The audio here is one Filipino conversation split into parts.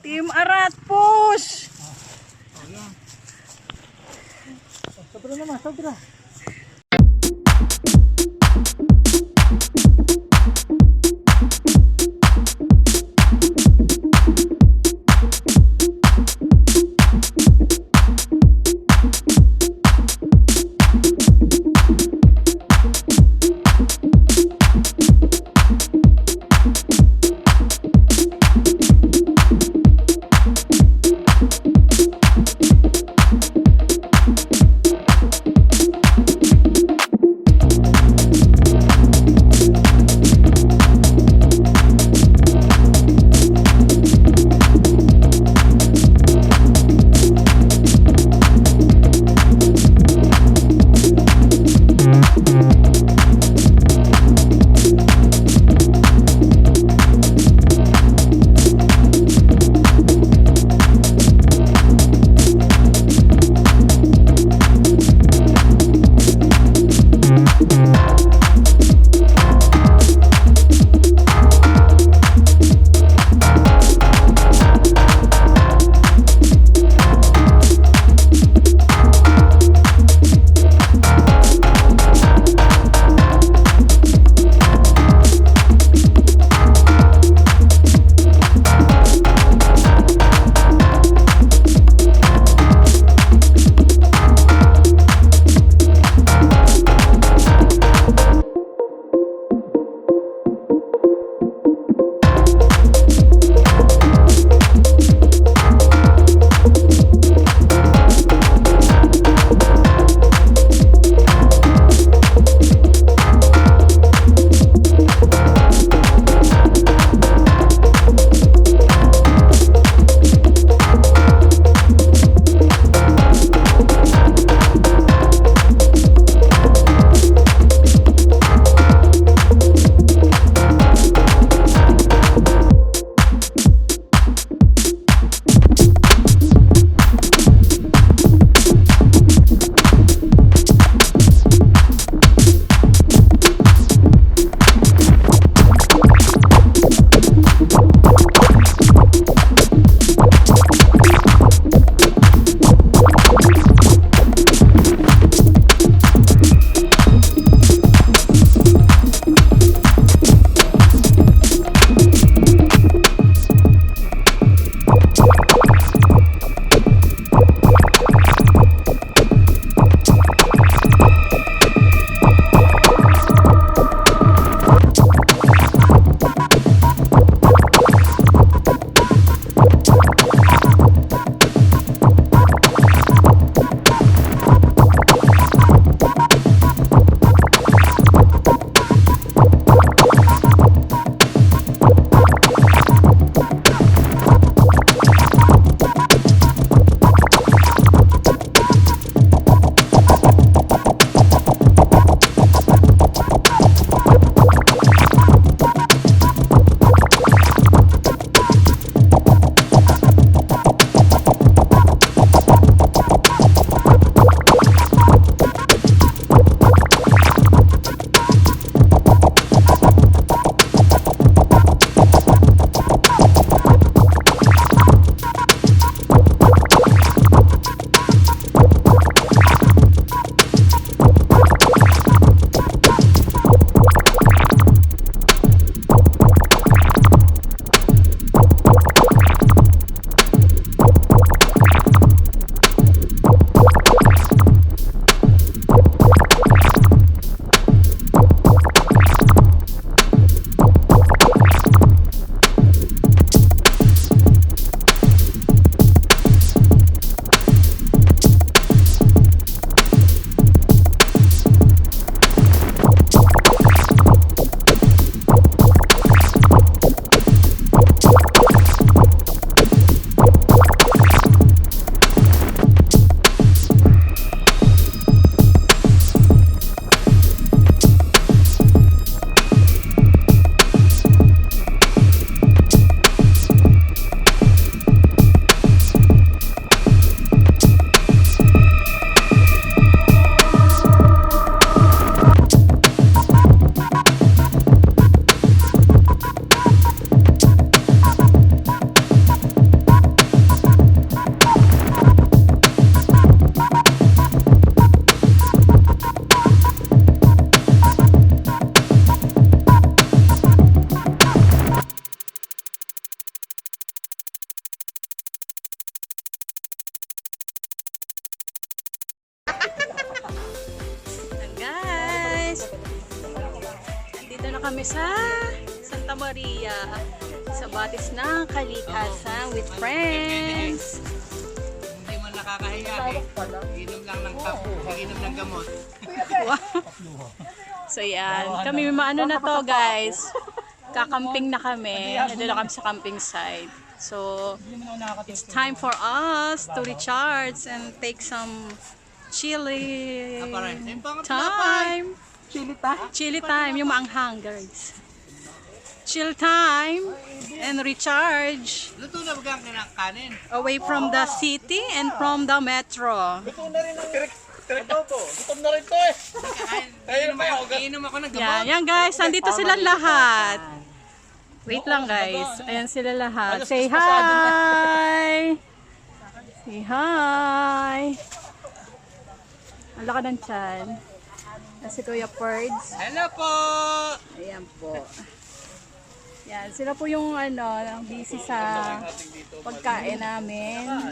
Team Arat, push! Sobra naman, sobra. na kami sa Santa Maria, sa Batis ng Kalikasan with friends. Hindi man nakakahiya eh. Inom lang ng kapo, inom ng gamot. So yan, kami maano na to guys. Kakamping na kami. Nandito na kami sa camping site. So it's time for us to recharge and take some chili time. Chili time, yung maanghang guys. Chill time and recharge Luto na ba ang kinakanin? away from the city and from the metro. Gutom na rin to eh. Inom ako ng gamot. Yan, yan guys, nandito sila lahat. Wait lang guys, ayan sila lahat. Say hi! Say hi! Ang laka ng tiyan. Si Kuya Perds. Hello po! Ayan po. Yan, sila po yung busy sa pagkain namin.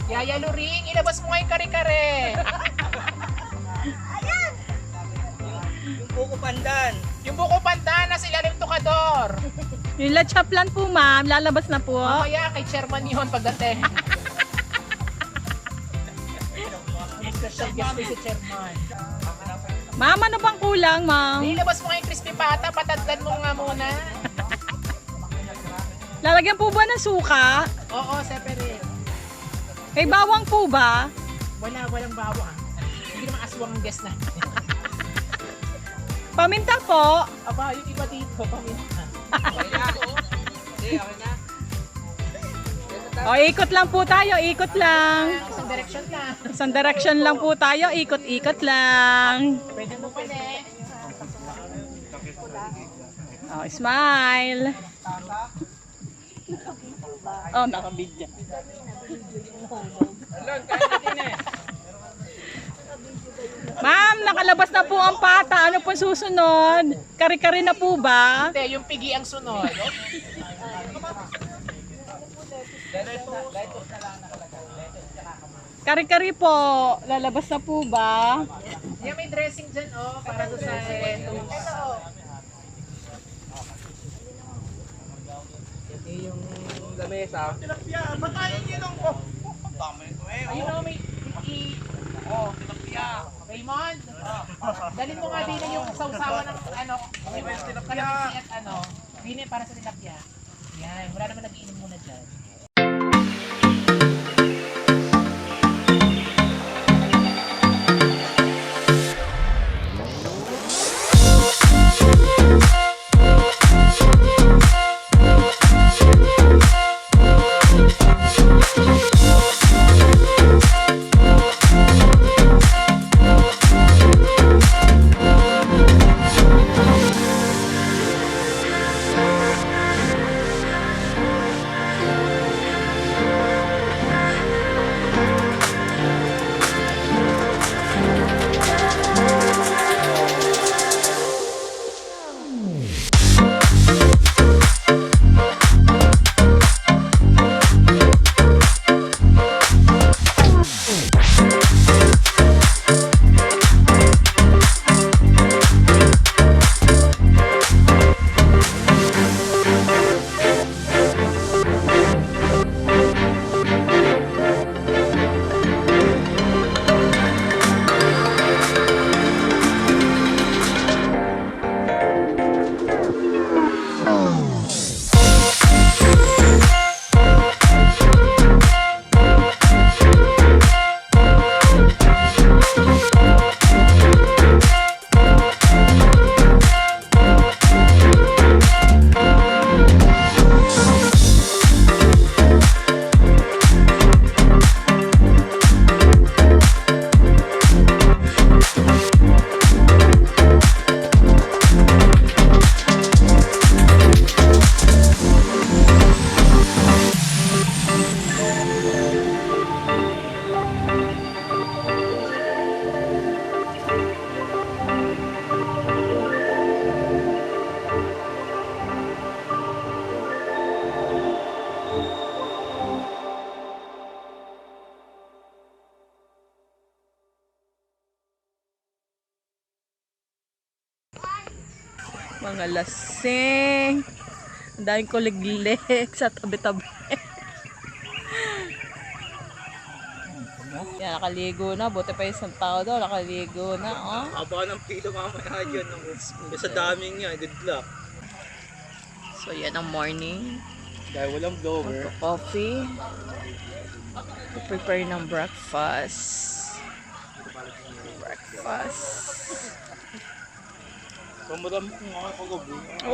Yaya Luring, ilabas mo nga yung kare-kare. Yung buko pandan. Yung buko pandan na sila ng tukador. Yung lachaplan po ma'am, lalabas na po. Mamaya kay chairman yun pagdating. Special guest ko si chairman. Ma'am, ano bang kulang ma'am? Ilabas mo nga yung crispy pata, patadlan mo nga muna. Lalagyan po ba ng suka? Oo, separate. May bawang po ba? Walang bawang. Hindi naman aswang ang guest na. Paminta po. Aba, yung iba dito, paminta. Okay na. Hindi, okay na. O, ikot lang po tayo. Ikot lang. Isang direction lang. Isang direction lang po tayo. Ikot-ikot lang. Pwede mo pa na. Oh, smile. Oh, nakabidya. Ma'am, nakalabas na po ang pata. Ano po susunod? Kari-kari na po ba? Hindi, yung pigi ang sunod. Kari-kari po. Lalabas na po ba? Yan, may dressing dyan, oh, para doon sa lettuce. Yung lamesa. Tilapia, matayin yun ang ko. Ayun, oh, may Tilapia. Raymond, dalhin mo nga din yung sausawan ng ano, kalabisi at ano, din para sa tilapia. Yan, wala naman nag-iinom muna dyan. Mga lasing. Ang daming kuliglig sa tabi-tabi. Yan, nakaligo na. Buti pa isang tao daw. Nakaligo na. Oh. Haba ng pilo mamaya dyan. Sa daming nga, good luck. So, yan ang morning. Dahil walang blower. Coffee. Prepare ng breakfast. Pamuram ko nga kagabi.